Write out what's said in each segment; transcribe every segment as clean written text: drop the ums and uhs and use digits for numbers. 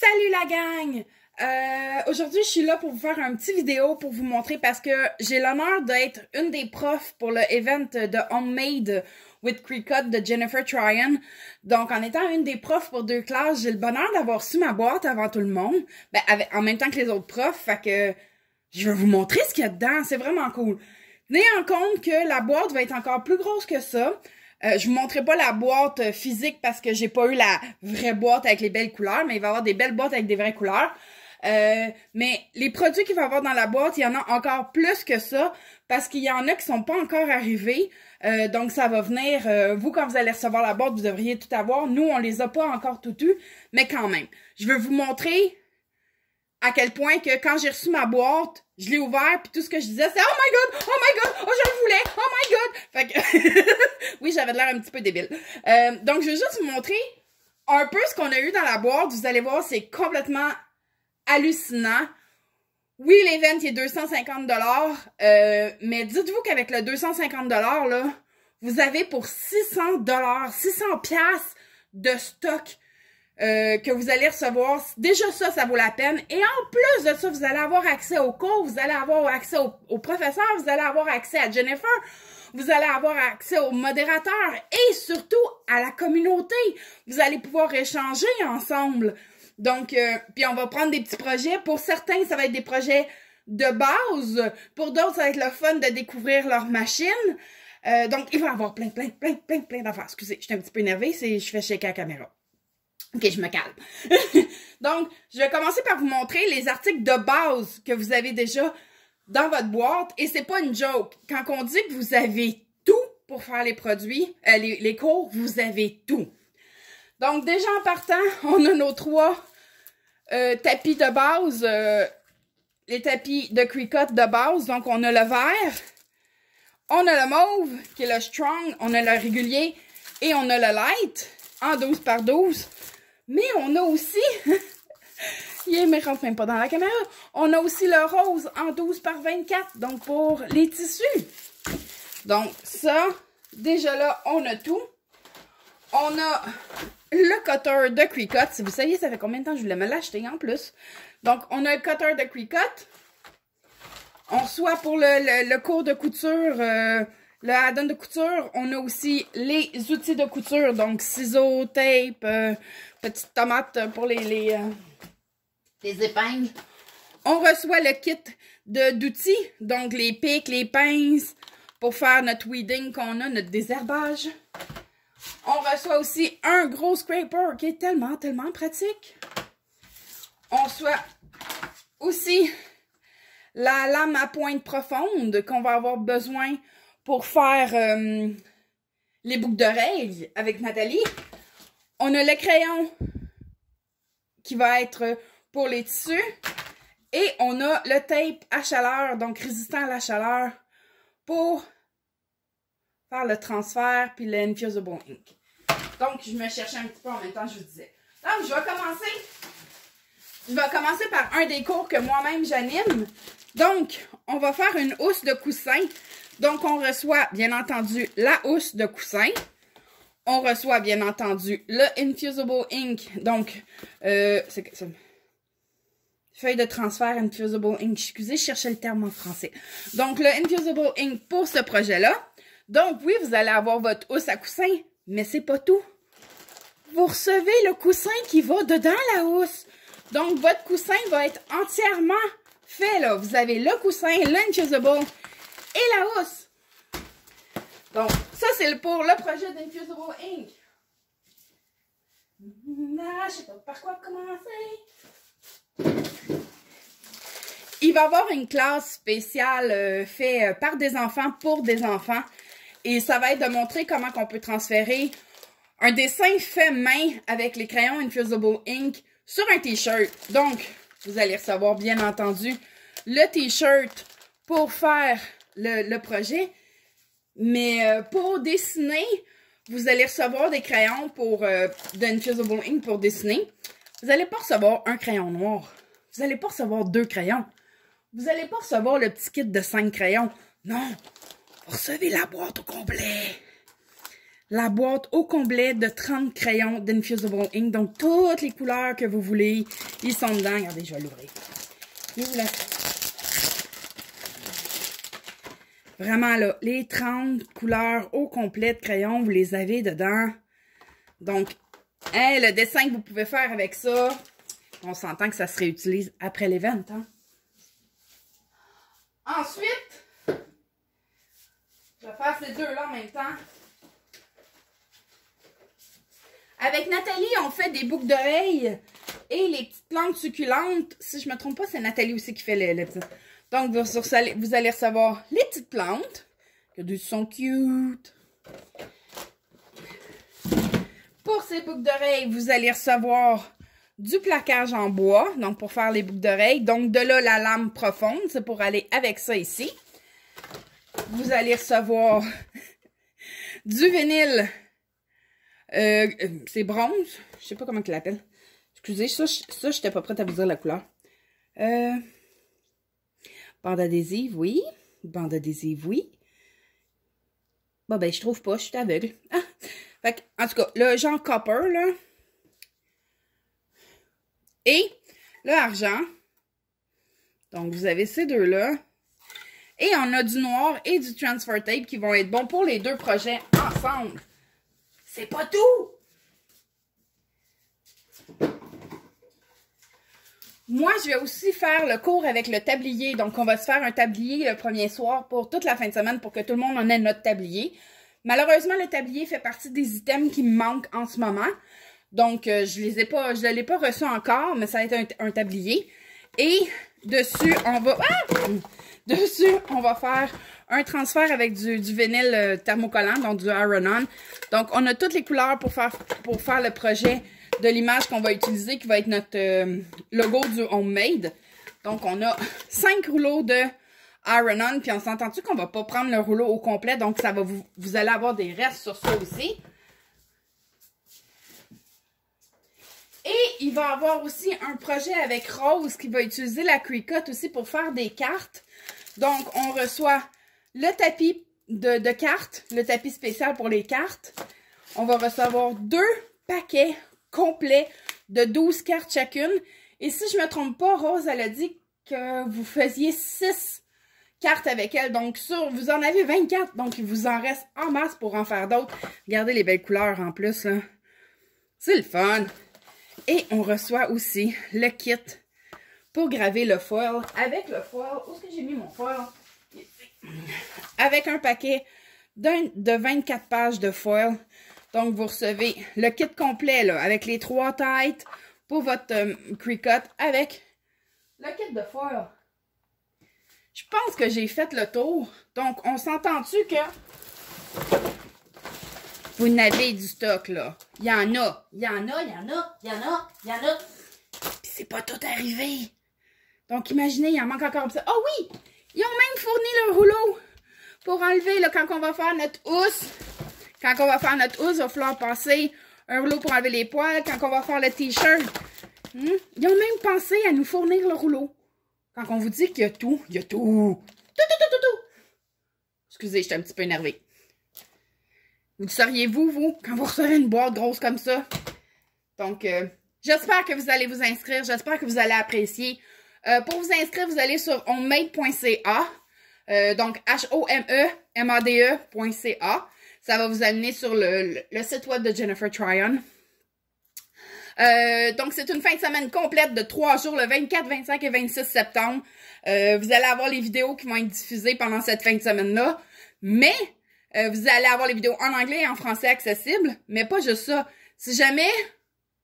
Salut la gang! Aujourd'hui, je suis là pour vous faire un petit vidéo pour vous montrer parce que j'ai l'honneur d'être une des profs pour le event de Homemade with Cricut de Jennifer Tryon. Donc, en étant une des profs pour 2 classes, j'ai le bonheur d'avoir su ma boîte avant tout le monde, en même temps que les autres profs, fait que je vais vous montrer ce qu'il y a dedans, c'est vraiment cool. Tenez en compte que la boîte va être encore plus grosse que ça. Je vous montrerai pas la boîte physique parce que j'ai pas eu la vraie boîte avec les belles couleurs, mais il va y avoir des belles boîtes avec des vraies couleurs. Mais les produits qu'il va y avoir dans la boîte, il y en a encore plus que ça parce qu'il y en a qui sont pas encore arrivés. Donc ça va venir, vous quand vous allez recevoir la boîte, vous devriez tout avoir. Nous, on les a pas encore tout eu, mais quand même. Je veux vous montrer à quel point que quand j'ai reçu ma boîte, je l'ai ouvert puis tout ce que je disais c'est oh my god, oh je le voulais, oh my god. Fait que oui, j'avais l'air un petit peu débile. Donc je vais juste vous montrer un peu ce qu'on a eu dans la boîte. Vous allez voir, c'est complètement hallucinant. Oui, l'event est 250 $, mais dites-vous qu'avec le 250 $, là, vous avez pour 600 $, 600 piastres de stock que vous allez recevoir. Déjà ça vaut la peine. Et en plus de ça, vous allez avoir accès aux cours, vous allez avoir accès aux professeurs, vous allez avoir accès à Jennifer, vous allez avoir accès aux modérateurs et surtout à la communauté. Vous allez pouvoir échanger ensemble. Donc, puis on va prendre des petits projets. Pour certains, ça va être des projets de base. Pour d'autres, ça va être le fun de découvrir leur machine. Donc, il va y avoir plein d'affaires. Excusez, je suis un petit peu énervée, je fais shaker la caméra. Ok, je me calme. Donc, je vais commencer par vous montrer les articles de base que vous avez déjà dans votre boîte. Et c'est pas une joke. Quand on dit que vous avez tout pour faire les produits, les cours, vous avez tout. Donc, déjà en partant, on a nos 3 tapis de base, les tapis de Cricut de base. Donc, on a le vert, on a le mauve, qui est le strong, on a le régulier et on a le light en 12 par 12. Mais on a aussi, il ne rentre même pas dans la caméra, on a aussi le rose en 12 par 24, donc pour les tissus. Donc ça, déjà là, on a tout. On a le cutter de Cricut. Si vous saviez, ça fait combien de temps que je voulais me l'acheter en plus. Donc, on a le cutter de Cricut. On reçoit pour le cours de couture, le add-on de couture, on a aussi les outils de couture, donc ciseaux, tape, petites tomates pour les épingles. On reçoit le kit d'outils, donc les pics, les pinces, pour faire notre weeding qu'on a, notre désherbage. On reçoit aussi un gros scraper qui est tellement pratique. On reçoit aussi la lame à pointe profonde qu'on va avoir besoin pour faire les boucles d'oreilles avec Nathalie. On a le crayon qui va être pour les tissus. Et on a le tape à chaleur, donc résistant à la chaleur, pour faire le transfert puis l'Infusible Ink. Donc, je me cherchais un petit peu en même temps, je vous disais. Donc, je vais commencer par un des cours que moi-même j'anime. Donc, on va faire une housse de coussin. Donc, on reçoit, bien entendu, la housse de coussin. On reçoit, bien entendu, le Infusible Ink. Donc, feuille de transfert Infusible Ink. Excusez, je cherchais le terme en français. Donc, le Infusible Ink pour ce projet-là. Donc, oui, vous allez avoir votre housse à coussin, mais c'est pas tout. Vous recevez le coussin qui va dedans la housse. Donc, votre coussin va être entièrement fait, là. Vous avez le coussin, l'Infusible et la housse. Donc, ça, c'est pour le projet d'Infusible Ink. Je sais pas par quoi commencer. Il va y avoir une classe spéciale faite par des enfants pour des enfants. Et ça va être de montrer comment on peut transférer un dessin fait main avec les crayons Infusible Ink sur un t-shirt. Donc, vous allez recevoir, bien entendu, le t-shirt pour faire le projet. Mais pour dessiner, vous allez recevoir des crayons d'Infusible Ink pour dessiner. Vous n'allez pas recevoir un crayon noir. Vous n'allez pas recevoir 2 crayons. Vous n'allez pas recevoir le petit kit de 5 crayons. Non, vous recevez la boîte au complet. la boîte au complet de 30 crayons d'Infusible Ink. Donc, toutes les couleurs que vous voulez, ils sont dedans. Regardez, je vais l'ouvrir. Vraiment, là, les 30 couleurs au complet de crayons, vous les avez dedans. Donc, hein, le dessin que vous pouvez faire avec ça, on s'entend que ça se réutilise après l'event. Hein? Ensuite, je vais faire ces deux-là en même temps. Avec Nathalie, on fait des boucles d'oreilles et les petites plantes succulentes. Si je ne me trompe pas, c'est Nathalie aussi qui fait les petites. Donc, vous allez recevoir les petites plantes. Ils sont cute. Pour ces boucles d'oreilles, vous allez recevoir du plaquage en bois. Donc, pour faire les boucles d'oreilles. Donc, de là, la lame profonde. C'est pour aller avec ça ici. Vous allez recevoir du vinyle. C'est bronze. Je sais pas comment tu l'appelles. Excusez, ça j'étais pas prête à vous dire la couleur. Bande adhésive, oui. Bande adhésive, oui. Bon, ben, je trouve pas. Je suis aveugle. Ah! Fait que, en tout cas, le genre copper, là. Et le argent. Donc, vous avez ces deux-là. Et on a du noir et du transfer tape qui vont être bons pour les deux projets ensemble. C'est pas tout! Moi, je vais aussi faire le cours avec le tablier. Donc, on va se faire un tablier le premier soir pour toute la fin de semaine pour que tout le monde en ait notre tablier. Malheureusement, le tablier fait partie des items qui me manquent en ce moment. Donc, je ne l'ai pas reçu encore, mais ça va être un tablier. Et dessus, on va... Ah! Dessus, on va faire un transfert avec du vinyle thermocollant, donc du Iron-On. Donc, on a toutes les couleurs pour faire le projet de l'image qu'on va utiliser, qui va être notre logo du Homemade. Donc, on a 5 rouleaux de Iron-On, puis on s'entend-tu qu'on va pas prendre le rouleau au complet, donc ça va vous allez avoir des restes sur ça aussi. Et il va y avoir aussi un projet avec Rose qui va utiliser la Cricut aussi pour faire des cartes. Donc, on reçoit le tapis de cartes, le tapis spécial pour les cartes. On va recevoir 2 paquets complets de 12 cartes chacune. Et si je ne me trompe pas, Rose, elle a dit que vous faisiez 6 cartes avec elle. Donc, vous en avez 24. Donc, il vous en reste en masse pour en faire d'autres. Regardez les belles couleurs en plus, là. C'est le fun. Et on reçoit aussi le kit pour graver le foil. Avec le foil, où est-ce que j'ai mis mon foil? Avec un paquet de 24 pages de foil. Donc, vous recevez le kit complet, là, avec les 3 têtes pour votre Cricut, avec le kit de foil. Je pense que j'ai fait le tour. Donc, on s'entend-tu que vous n'avez du stock, là? Il y en a. Il y en a, il y en a, il y en a, il y en a. Puis c'est pas tout arrivé. Donc, imaginez, il en manque encore ça. Oh oui! Ils ont même fourni le rouleau pour enlever, là, quand on va faire notre housse. Quand on va faire notre housse, il va falloir passer un rouleau pour enlever les poils. Quand on va faire le t-shirt, ils ont même pensé à nous fournir le rouleau. Quand on vous dit qu'il y a tout, il y a tout. Tout. Excusez, j'étais un petit peu énervée. Vous seriez-vous, vous, quand vous recevez une boîte grosse comme ça? Donc, j'espère que vous allez vous inscrire. J'espère que vous allez apprécier. Pour vous inscrire, vous allez sur homemade.ca. Donc, HOMEMADE.ca. Ça va vous amener sur le site web de Jennifer Tryon. Donc, c'est une fin de semaine complète de 3 jours, le 24, 25 et 26 septembre. Vous allez avoir les vidéos qui vont être diffusées pendant cette fin de semaine-là. Mais, vous allez avoir les vidéos en anglais et en français accessibles. Mais pas juste ça. Si jamais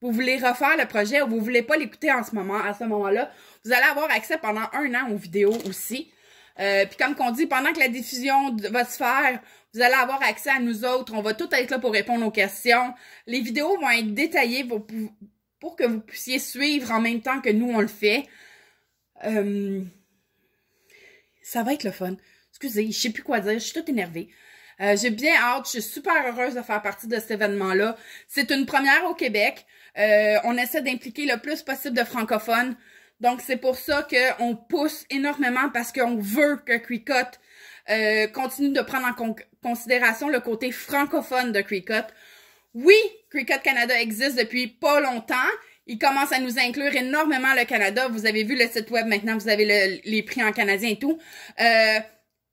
vous voulez refaire le projet ou vous voulez pas l'écouter à ce moment-là, vous allez avoir accès pendant 1 an aux vidéos aussi. Puis comme qu'on dit, pendant que la diffusion va se faire, vous allez avoir accès à nous autres. On va tout être là pour répondre aux questions. Les vidéos vont être détaillées pour que vous puissiez suivre en même temps que nous, on le fait. Ça va être le fun. Excusez, je sais plus quoi dire. Je suis toute énervée. J'ai bien hâte. Je suis super heureuse de faire partie de cet événement-là. C'est une première au Québec. On essaie d'impliquer le plus possible de francophones. Donc, c'est pour ça qu'on pousse énormément parce qu'on veut que Cricut continue de prendre en considération le côté francophone de Cricut. Oui, Cricut Canada existe depuis pas longtemps. Il commence à nous inclure énormément le Canada. Vous avez vu le site web maintenant, vous avez les prix en canadien et tout.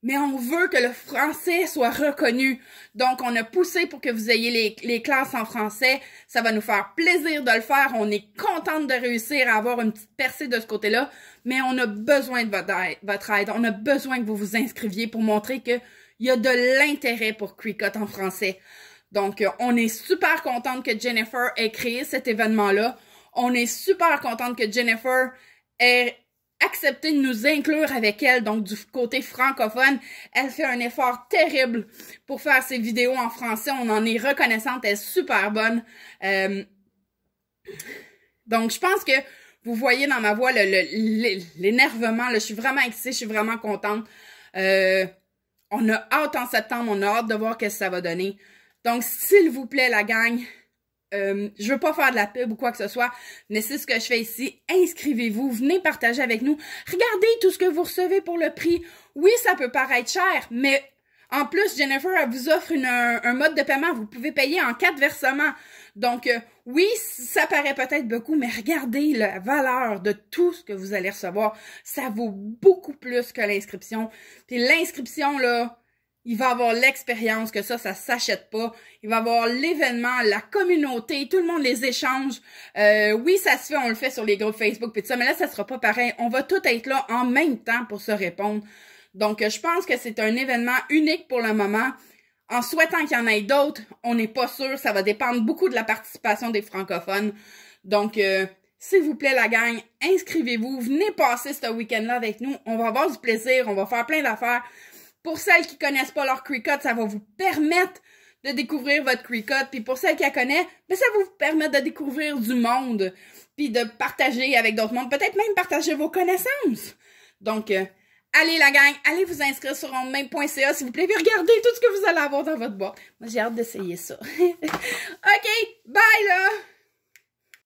Mais on veut que le français soit reconnu. Donc, on a poussé pour que vous ayez les classes en français. Ça va nous faire plaisir de le faire. On est contente de réussir à avoir une petite percée de ce côté-là. Mais on a besoin de votre aide. On a besoin que vous vous inscriviez pour montrer qu'il y a de l'intérêt pour Cricut en français. Donc, on est super contente que Jennifer ait créé cet événement-là. On est super contente que Jennifer ait accepté de nous inclure avec elle, donc du côté francophone. Elle fait un effort terrible pour faire ses vidéos en français. On en est reconnaissante, elle est super bonne. Donc, je pense que vous voyez dans ma voix l'énervement. Je suis vraiment excitée, je suis vraiment contente. On a hâte en septembre, on a hâte de voir ce que ça va donner. Donc, s'il vous plaît, la gang, je veux pas faire de la pub ou quoi que ce soit, mais c'est ce que je fais ici. Inscrivez-vous, venez partager avec nous. Regardez tout ce que vous recevez pour le prix. Oui, ça peut paraître cher, mais en plus, Jennifer, elle vous offre un mode de paiement. Vous pouvez payer en 4 versements. Donc, oui, ça paraît peut-être beaucoup, mais regardez la valeur de tout ce que vous allez recevoir. Ça vaut beaucoup plus que l'inscription. Puis l'inscription, là, il va avoir l'expérience que ça s'achète pas. Il va avoir l'événement, la communauté, tout le monde les échange. Oui, ça se fait, on le fait sur les groupes Facebook pis tout ça, mais là, ça sera pas pareil. On va tout être là en même temps pour se répondre. Donc, je pense que c'est un événement unique pour le moment. En souhaitant qu'il y en ait d'autres, on n'est pas sûr. Ça va dépendre beaucoup de la participation des francophones. Donc, s'il vous plaît, la gang, inscrivez-vous. Venez passer ce week-end-là avec nous. On va avoir du plaisir. On va faire plein d'affaires. Pour celles qui connaissent pas leur Cricut, ça va vous permettre de découvrir votre Cricut. Puis pour celles qui la connaissent, ben ça va vous permettre de découvrir du monde. Puis de partager avec d'autres mondes. Peut-être même partager vos connaissances. Donc, allez la gang, allez vous inscrire sur homemade.ca s'il vous plaît. Puis regardez tout ce que vous allez avoir dans votre boîte. Moi, j'ai hâte d'essayer ça. OK, bye là!